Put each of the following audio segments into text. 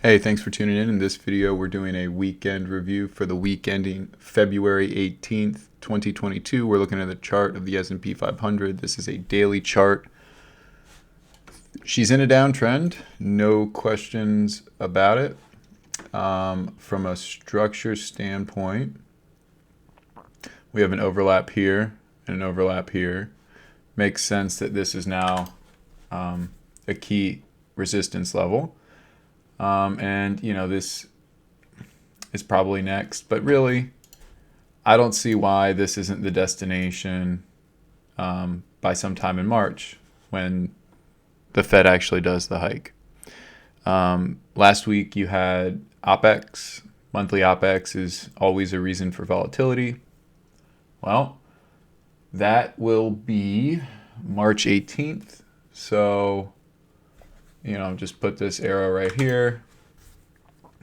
Hey, thanks for tuning in. In this video, we're doing a weekend review for the week ending February 18th, 2022. We're looking at the chart of the S&P 500. This is a daily chart. She's in a downtrend, no questions about it. From a structure standpoint, we have an overlap here and an overlap here. Makes sense that this is now a key resistance level. And this is probably next, but really, I don't see why this isn't the destination by sometime in March when the Fed actually does the hike. Last week you had OPEX. Monthly OPEX is always a reason for volatility. Well, that will be March 18th. So just put this arrow right here.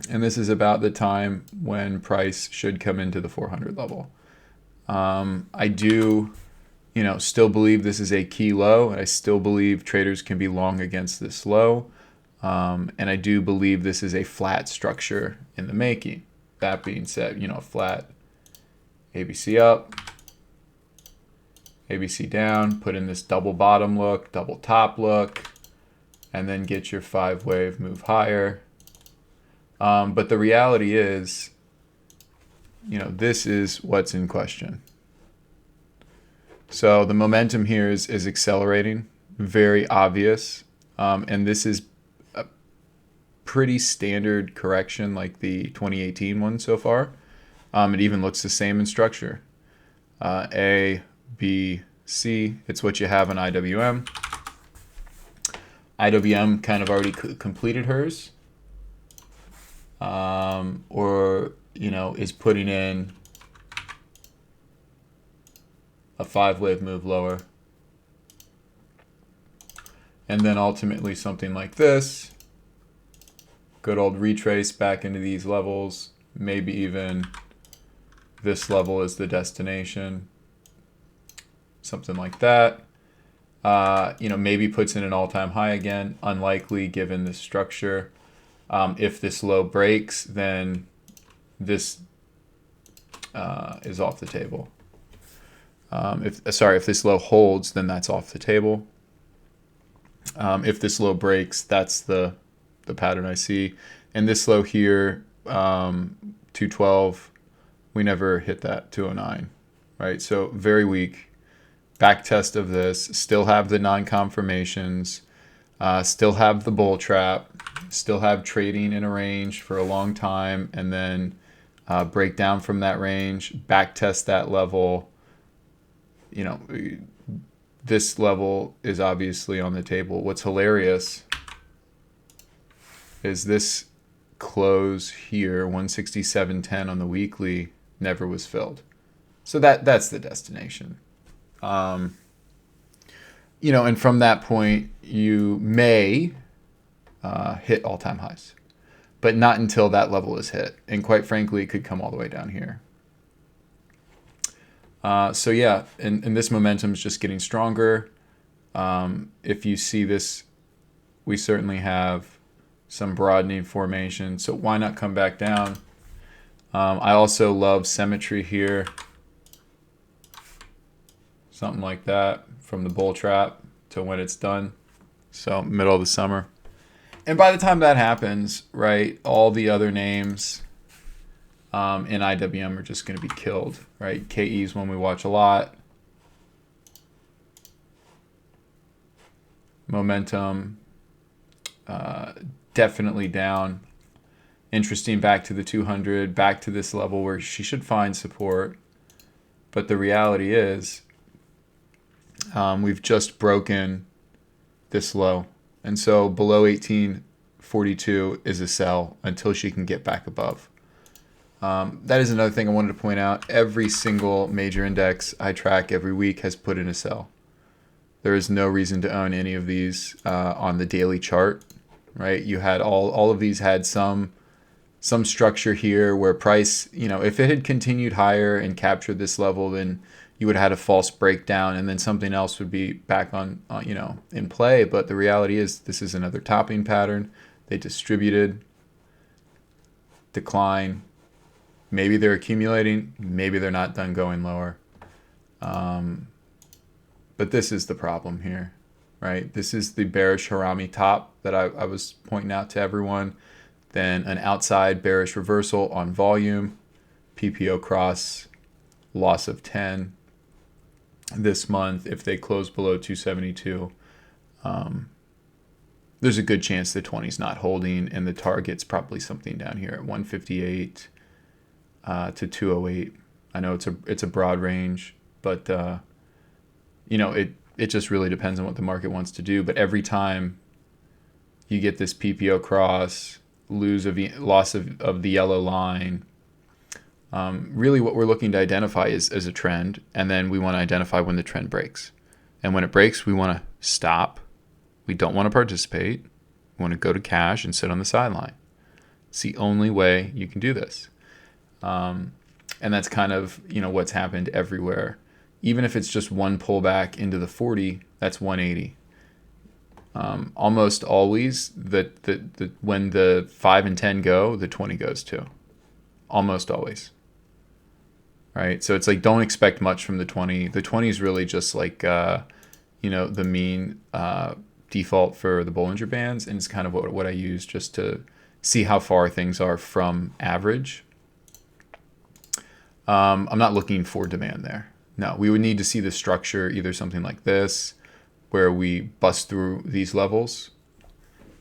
And this is about the time when price should come into the 400 level. I do, still believe this is a key low. And I still believe traders can be long against this low. And I do believe this is a flat structure in the making. That being said, flat ABC up, ABC down, put in this double bottom look, double top look, and then get your 5-wave move higher. But the reality is, this is what's in question. So the momentum here is accelerating, very obvious. And this is a pretty standard correction like the 2018 one so far. It even looks the same in structure. A, B, C, it's what you have on IWM. IWM kind of already completed hers, or is putting in a 5-wave move lower, and then ultimately something like this, good old retrace back into these levels, maybe even this level is the destination, something like that. Maybe puts in an all-time high again. Unlikely given the structure. If this low breaks, then this is off the table. If this low holds, then that's off the table. If this low breaks, that's the pattern I see. And this low here, 212, we never hit that 209, right? So very weak. Back test of this, still have the non-confirmations, still have the bull trap, still have trading in a range for a long time, and then break down from that range, back test that level. This level is obviously on the table. What's hilarious is this close here, 167.10 on the weekly, never was filled. So that's the destination. And from that point, you may hit all-time highs, but not until that level is hit. And quite frankly, it could come all the way down here. And this momentum is just getting stronger. If you see this, we certainly have some broadening formation. So why not come back down? I also love symmetry here. Something like that from the bull trap to when it's done. So middle of the summer. And by the time that happens, right, all the other names in IWM are just going to be killed, right? KE is one we watch a lot. Momentum, definitely down. Interesting, back to the 200, back to this level where she should find support. But the reality is, we've just broken this low. And so below 1842 is a sell until she can get back above. That is another thing I wanted to point out. Every single major index I track every week has put in a sell. There is no reason to own any of these on the daily chart, right? You had all of these had some structure here where price, if it had continued higher and captured this level, then you would have had a false breakdown and then something else would be back on in play. But the reality is this is another topping pattern. They distributed. decline. Maybe they're accumulating. Maybe they're not done going lower. But this is the problem here, right? This is the bearish Harami top that I was pointing out to everyone. Then an outside bearish reversal on volume, PPO cross, loss of 10 this month. If they close below 272, there's a good chance the 20 is not holding, and the target's probably something down here at 158 to 208. I know it's a broad range, but it just really depends on what the market wants to do. But every time you get this PPO cross, loss of the yellow line, really what we're looking to identify is a trend, and then we want to identify when the trend breaks. And when it breaks, we want to stop. We don't want to participate. We want to go to cash and sit on the sideline. It's the only way you can do this. And that's kind of what's happened everywhere. Even if it's just one pullback into the 40, that's 180. Almost always, when the 5 and 10 go, the 20 goes too. Almost always. Right? So it's like, don't expect much from the 20. The 20 is really just like, the mean default for the Bollinger Bands, and it's kind of what I use just to see how far things are from average. I'm not looking for demand there. No, we would need to see the structure, either something like this, where we bust through these levels,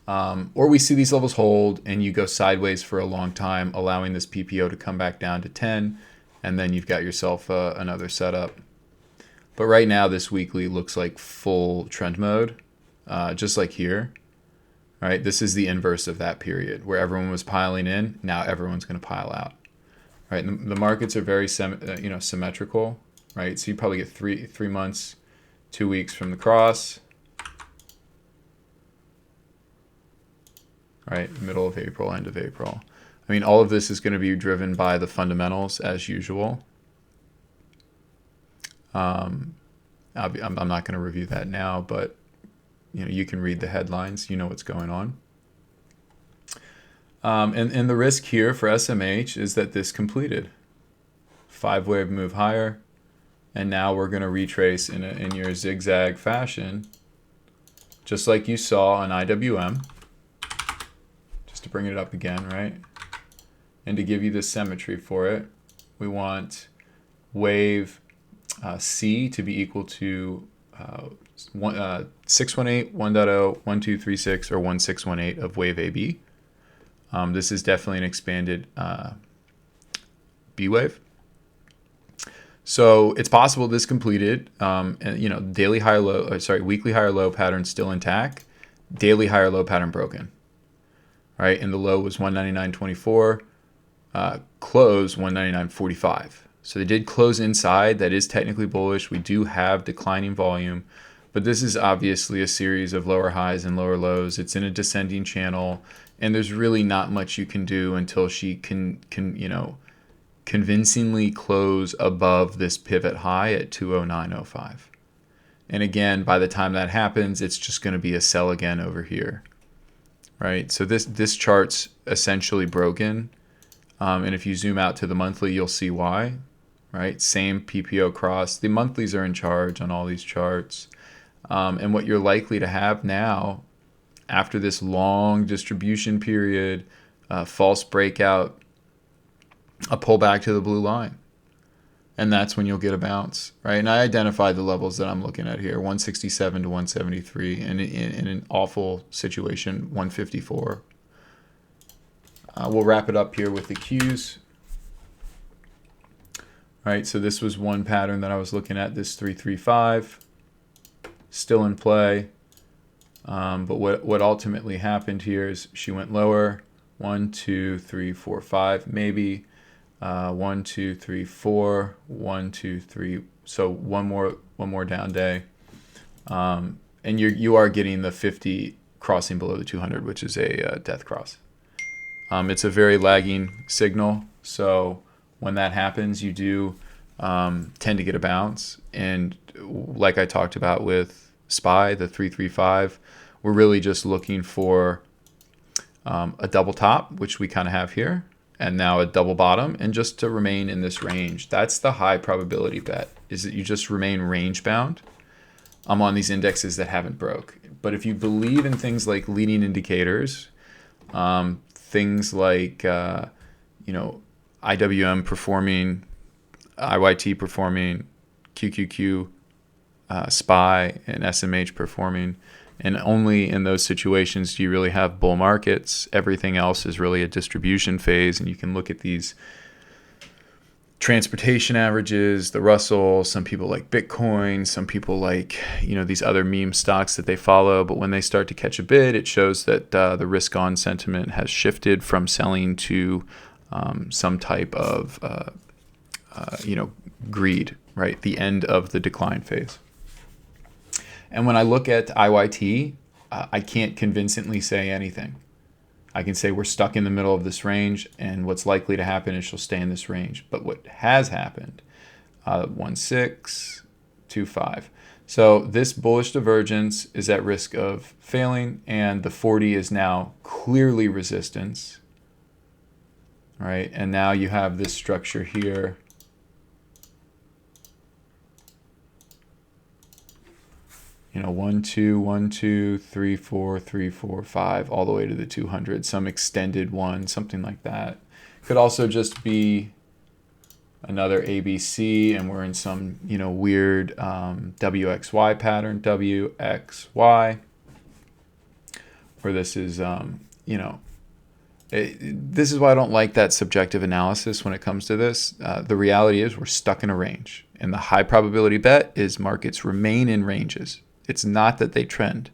or we see these levels hold and you go sideways for a long time, allowing this PPO to come back down to 10, and then you've got yourself another setup. But right now, this weekly looks like full trend mode, just like here. Right, this is the inverse of that period where everyone was piling in. Now everyone's going to pile out. Right, and the markets are very symmetrical. Right, so you probably get three months, 2 weeks from the cross. Right, middle of April, end of April. I mean, all of this is going to be driven by the fundamentals as usual. I'm not going to review that now, but you can read the headlines. You know what's going on. And the risk here for SMH is that this completed. 5-wave move higher. And now we're going to retrace in your zigzag fashion, just like you saw on IWM. Just to bring it up again, right? And to give you the symmetry for it, we want wave C to be equal to 618, 1.0, 1236, or 1618 of wave AB. This is definitely an expanded B wave. So it's possible this completed, and daily higher low, weekly higher low pattern still intact, daily higher low pattern broken, right? And the low was 199.24, close 199.45. So they did close inside. That is technically bullish. We do have declining volume, but this is obviously a series of lower highs and lower lows. It's in a descending channel, and there's really not much you can do until she can convincingly close above this pivot high at 209.05. And again, by the time that happens, it's just going to be a sell again over here, right? So this chart's essentially broken. And if you zoom out to the monthly, you'll see why, right? Same PPO cross. The monthlies are in charge on all these charts. And what you're likely to have now, after this long distribution period, false breakout, a pullback to the blue line. And that's when you'll get a bounce, right? And I identified the levels that I'm looking at here, 167 to 173, and in an awful situation, 154. We'll wrap it up here with the Qs. Right, so this was one pattern that I was looking at, this 335, still in play. But what ultimately happened here is she went lower, 1, 2, 3, 4, 5, maybe. 1, 2, 3, 4, 1, 2, 3. So one more down day, and you are getting the 50 crossing below the 200, which is a death cross. It's a very lagging signal, so when that happens, you do tend to get a bounce. And like I talked about with SPY, the 335, we're really just looking for a double top, which we kind of have here. and now a double bottom, and just to remain in this range. That's the high probability bet, is that you just remain range bound on these indexes that haven't broke. But if you believe in things like leading indicators, things like IWM performing, IYT performing, QQQ, SPY, and SMH performing, and only in those situations do you really have bull markets. Everything else is really a distribution phase, and you can look at these transportation averages, the Russell. Some people like Bitcoin, some people like these other meme stocks that they follow, but when they start to catch a bid, it shows that the risk on sentiment has shifted from selling to some type of greed, right? The end of the decline phase. And when I look at IYT, I can't convincingly say anything. I can say we're stuck in the middle of this range, and what's likely to happen is she'll stay in this range. But what has happened, 1.625. So this bullish divergence is at risk of failing, and the 40 is now clearly resistance, right? And now you have this structure here. You know, 1, 2, 1, 2, 3, 4, 3, 4, 5, all the way to the 200, some extended one, something like that. Could also just be another ABC, and we're in some, weird WXY pattern, WXY, where this is, this is why I don't like that subjective analysis when it comes to this. The reality is we're stuck in a range, and the high probability bet is markets remain in ranges. It's not that they trend,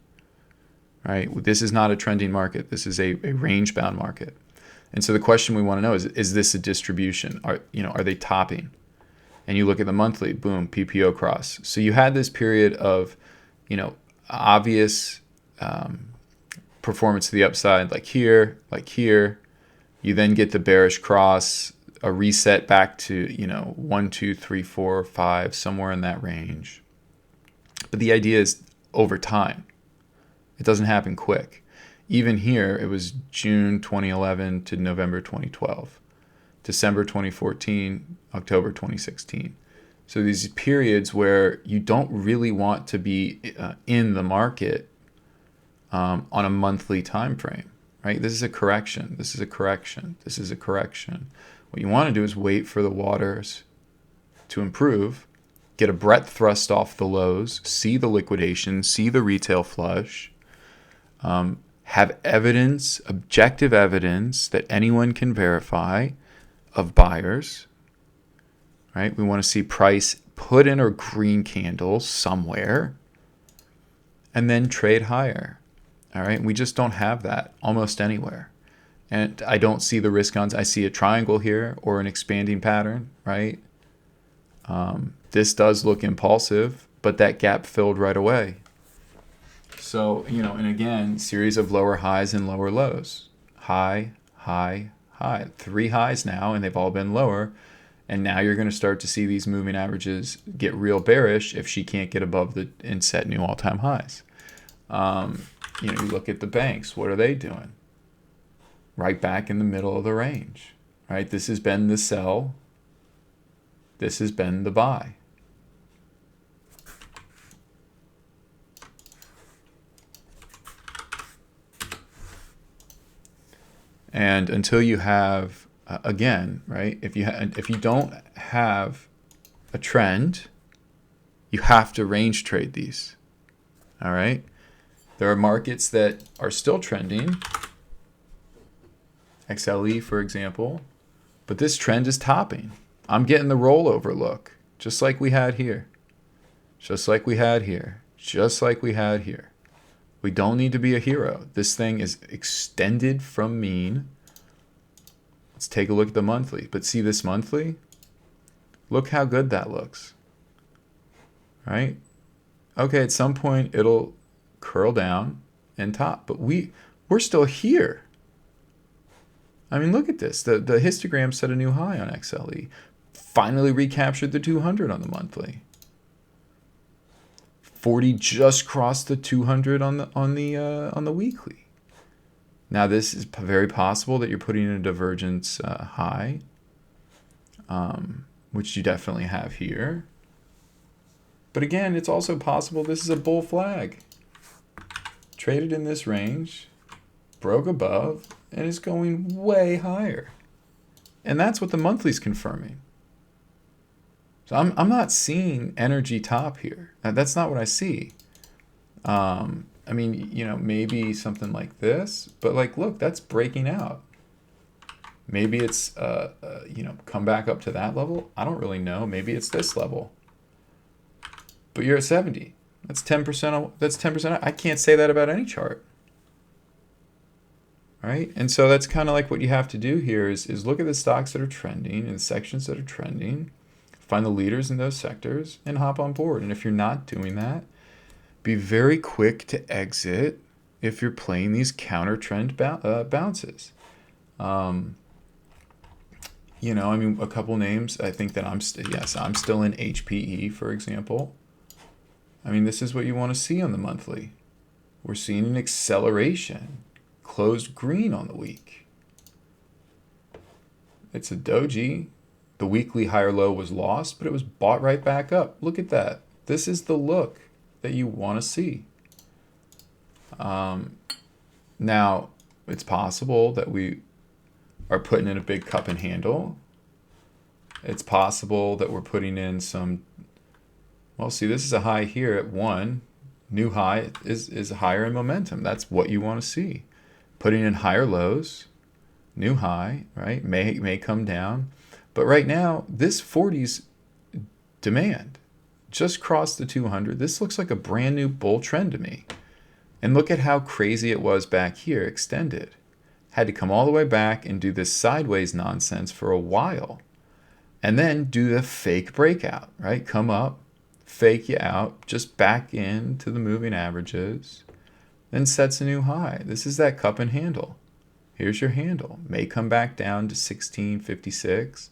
right? This is not a trending market. This is a range-bound market. And so the question we want to know is this a distribution? Are they topping? And you look at the monthly, boom, PPO cross. So you had this period of, obvious performance to the upside, like here, like here. You then get the bearish cross, a reset back to, 1, 2, 3, 4, 5, somewhere in that range. But the idea is over time. It doesn't happen quick. Even here, it was June 2011 to November 2012, December 2014, October 2016. So these periods where you don't really want to be in the market on a monthly time frame, right? This is a correction. This is a correction. This is a correction. What you want to do is wait for the waters to improve, get a breadth thrust off the lows, see the liquidation, see the retail flush, have evidence, objective evidence that anyone can verify of buyers, right? We want to see price put in a green candle somewhere and then trade higher, all right? We just don't have that almost anywhere. And I don't see the risk ons. I see a triangle here or an expanding pattern, right? This does look impulsive, but that gap filled right away. So, and again, series of lower highs and lower lows. High, high, high. 3 highs now, and they've all been lower. And now you're going to start to see these moving averages get real bearish if she can't get above and set new all-time highs. You look at the banks. What are they doing? Right back in the middle of the range, right? This has been the sell. This has been the buy. And until you have, again, right, if you don't have a trend, you have to range trade these, all right? There are markets that are still trending, XLE, for example, but this trend is topping. I'm getting the rollover look, just like we had here, just like we had here, just like we had here. We don't need to be a hero. This thing is extended from mean. Let's take a look at the monthly. But see this monthly? Look how good that looks. Right? Okay, at some point it'll curl down and top. But we're still here. I mean, look at this. The histogram set a new high on XLE. Finally recaptured the 200 on the monthly. 40 just crossed the 200 on the weekly. Now, this is very possible that you're putting in a divergence high, which you definitely have here. But again, it's also possible this is a bull flag. Traded in this range, broke above, and is going way higher. And that's what the monthly's confirming. So I'm not seeing energy top here. That's not what I see. I mean, you know, maybe something like this, but like, look, that's breaking out. Maybe it's, you know, come back up to that level. I don't really know. Maybe it's this level. But you're at 70. That's 10%. That's 10%. I can't say that about any chart. Right? And so that's kind of like what you have to do here is look at the stocks that are trending and sections that are trending, find the leaders in those sectors, and hop on board. And if you're not doing that, be very quick to exit if you're playing these counter trend bounces. You know, I mean, a couple names. I think that I'm still in HPE, for example. I mean, this is what you want to see on the monthly. We're seeing an acceleration, closed green on the week. It's a doji. The weekly higher low was lost, but it was bought right back up. Look at that. This is the look that you want to see. Now, it's possible that we are putting in a big cup and handle. It's possible that we're putting in some, well, see, this is a high here at 1. New high is higher in momentum. That's what you want to see. Putting in higher lows, new high, right, may come down. But right now, this 40's demand just crossed the 200. This looks like a brand new bull trend to me. And look at how crazy it was back here, extended. Had to come all the way back and do this sideways nonsense for a while. And then do the fake breakout, right? Come up, fake you out, just back into the moving averages, then sets a new high. This is that cup and handle. Here's your handle. May come back down to 1656.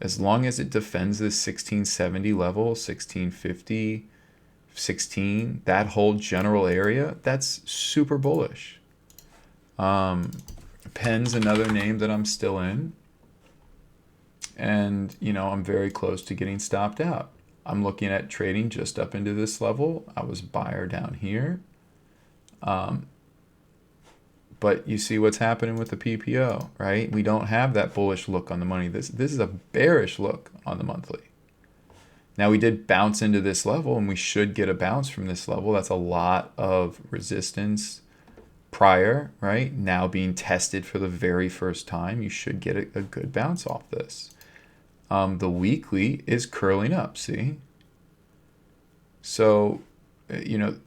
As long as it defends this 1670 level, 1650, 16, that whole general area, that's super bullish. PENN's another name that I'm still in. And, you know, I'm very close to getting stopped out. I'm looking at trading just up into this level. I was buyer down here. But you see what's happening with the PPO, right? We don't have that bullish look on the money. This is a bearish look on the monthly. Now, we did bounce into this level, and we should get a bounce from this level. That's a lot of resistance prior, right? Now being tested for the very first time, you should get a good bounce off this. The weekly is curling up, see? So, you know,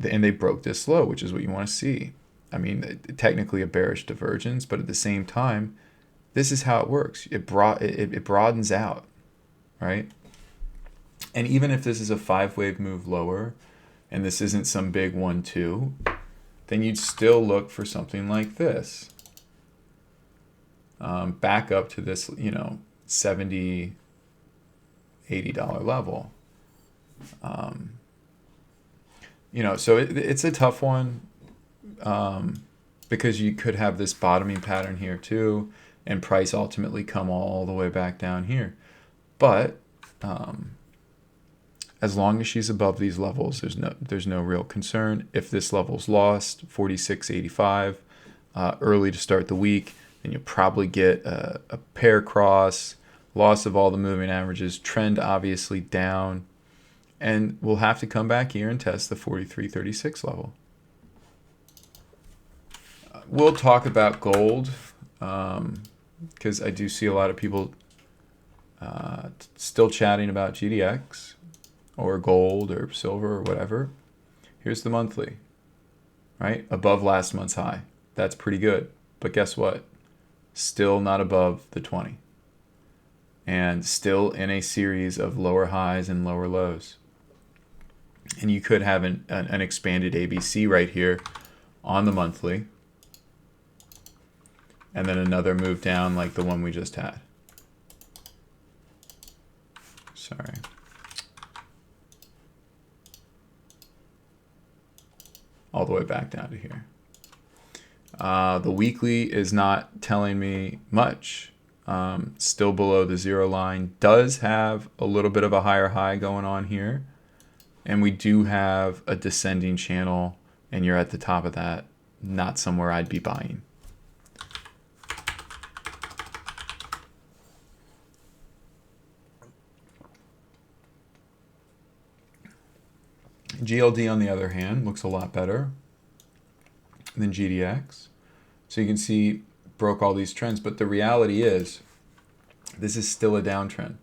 and they broke this low, which is what you want to see. I mean, technically a bearish divergence, but at the same time, this is how it works. It broadens out, right? And even if this is a 5-wave move lower, and this isn't some big 1-2, then you'd still look for something like this. Back up to this, you know, $70, $80 level. You know, so it's a tough one. Because you could have this bottoming pattern here too, and price ultimately come all the way back down here. But as long as she's above these levels, there's no real concern. If this level's lost, 46.85, early to start the week, then you'll probably get a pair cross, loss of all the moving averages, trend obviously down, and we'll have to come back here and test the 43.36 level. We'll talk about gold because I do see a lot of people still chatting about GDX or gold or silver or whatever. Here's the monthly, right? Above last month's high. That's pretty good. But guess what? Still not above the 20. And still in a series of lower highs and lower lows. And you could have an expanded ABC right here on the monthly. And then another move down like the one we just had. Sorry. All the way back down to here. The weekly is not telling me much. Still below the zero line. Does have a little bit of a higher high going on here. And we do have a descending channel, and you're at the top of that. Not somewhere I'd be buying. GLD, on the other hand, looks a lot better than GDX. So you can see broke all these trends, but the reality is this is still a downtrend.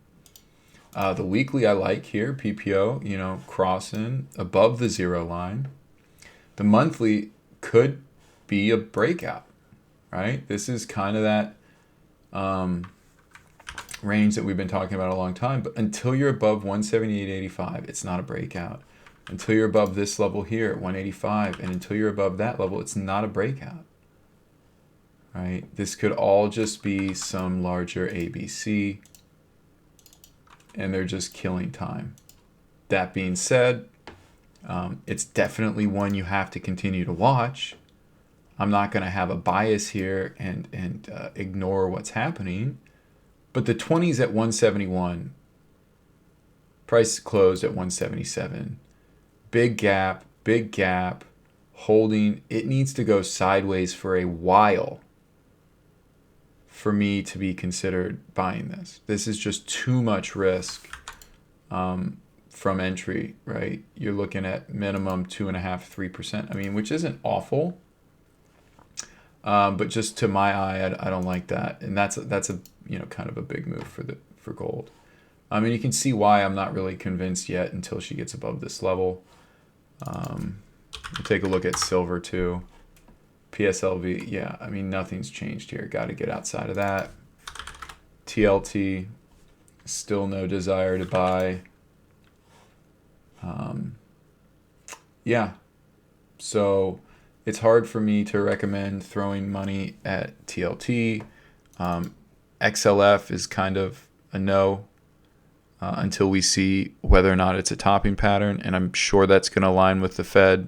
The weekly I like here, PPO, crossing above the zero line. The monthly could be a breakout, right? This is kind of that range that we've been talking about a long time, but until you're above 178.85, it's not a breakout. Until you're above this level here at 185, and until you're above that level, it's not a breakout. Right? This could all just be some larger ABC, and they're just killing time. That being said, it's definitely one you have to continue to watch. I'm not going to have a bias here and ignore what's happening. But the 20s at 171, price closed at 177. Big gap, holding. It needs to go sideways for a while for me to be considered buying this. This is just too much risk from entry, right? You're looking at minimum 2.5–3%. I mean, which isn't awful, but just to my eye, I don't like that, and that's a kind of a big move for gold. I mean, you can see why I'm not really convinced yet until she gets above this level. We'll take a look at silver too. PSLV, yeah, I mean, nothing's changed here. Got to get outside of that. TLT, still no desire to buy. Yeah, so it's hard for me to recommend throwing money at TLT. XLF is kind of a no until we see whether or not it's a topping pattern, and I'm sure that's going to align with the Fed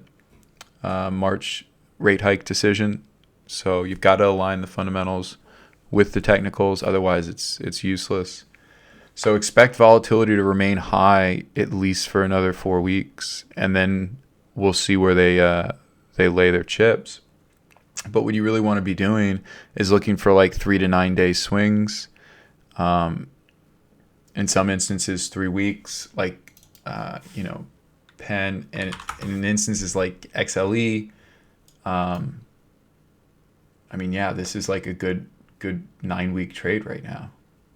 March rate hike decision. So you've got to align the fundamentals with the technicals, otherwise it's useless. So expect volatility to remain high at least for another 4 weeks, and then we'll see where they lay their chips. But what you really want to be doing is looking for like 3 to 9 day swings. In some instances, 3 weeks, like PENN, and in instances like XLE. I mean, yeah, this is like a good 9 week trade right now,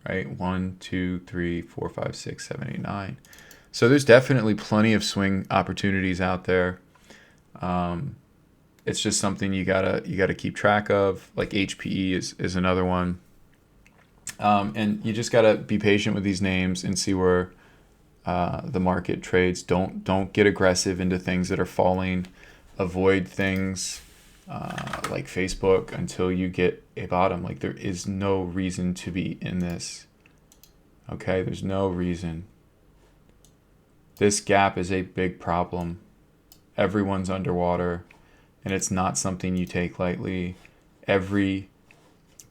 right? 1, 2, 3, 4, 5, 6, 7, 8, 9. So there's definitely plenty of swing opportunities out there. It's just something you gotta keep track of. Like HPE is another one. And you just gotta be patient with these names and see where the market trades. Don't get aggressive into things that are falling. Avoid things like Facebook until you get a bottom. Like, there is no reason to be in this. Okay, there's no reason. This gap is a big problem. Everyone's underwater, and it's not something you take lightly. Every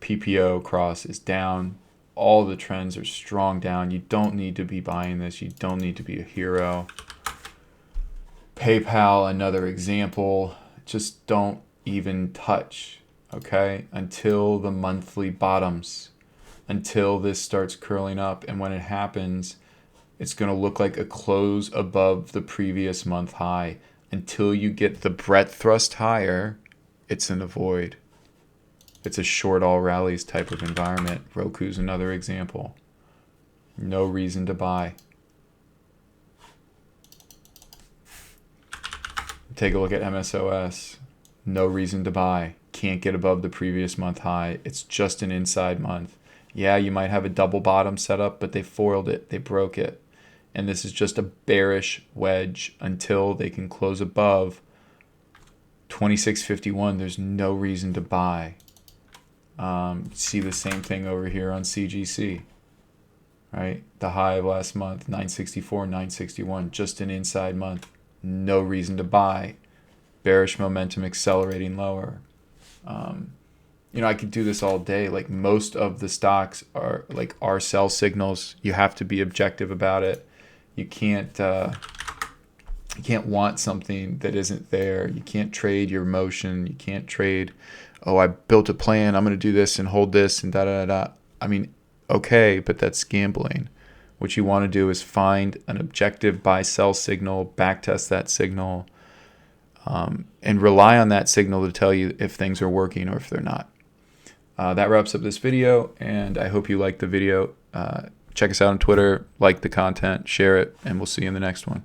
PPO cross is down. All the trends are strong down. You don't need to be buying this. You don't need to be a hero. PayPal, another example. Just don't even touch, okay? Until the monthly bottoms, until this starts curling up. And when it happens, it's going to look like a close above the previous month high. Until you get the breadth thrust higher, it's in a void. It's a short all rallies type of environment. Roku's another example. No reason to buy. Take a look at MSOS. No reason to buy. Can't get above the previous month high. It's just an inside month. Yeah, you might have a double bottom set up, but they foiled it. They broke it. And this is just a bearish wedge until they can close above 26.51. There's no reason to buy. See the same thing over here on CGC, right? The high of last month, 964, 961, just an inside month. No reason to buy. Bearish momentum accelerating lower. You know, I could do this all day. Like most of the stocks are sell signals. You have to be objective about it. You can't want something that isn't there. You can't trade your emotion. You can't trade, oh, I built a plan, I'm going to do this and hold this and da da da. I mean, okay, but that's gambling. What you want to do is find an objective buy-sell signal, backtest that signal, and rely on that signal to tell you if things are working or if they're not. That wraps up this video, and I hope you liked the video. Check us out on Twitter, like the content, share it, and we'll see you in the next one.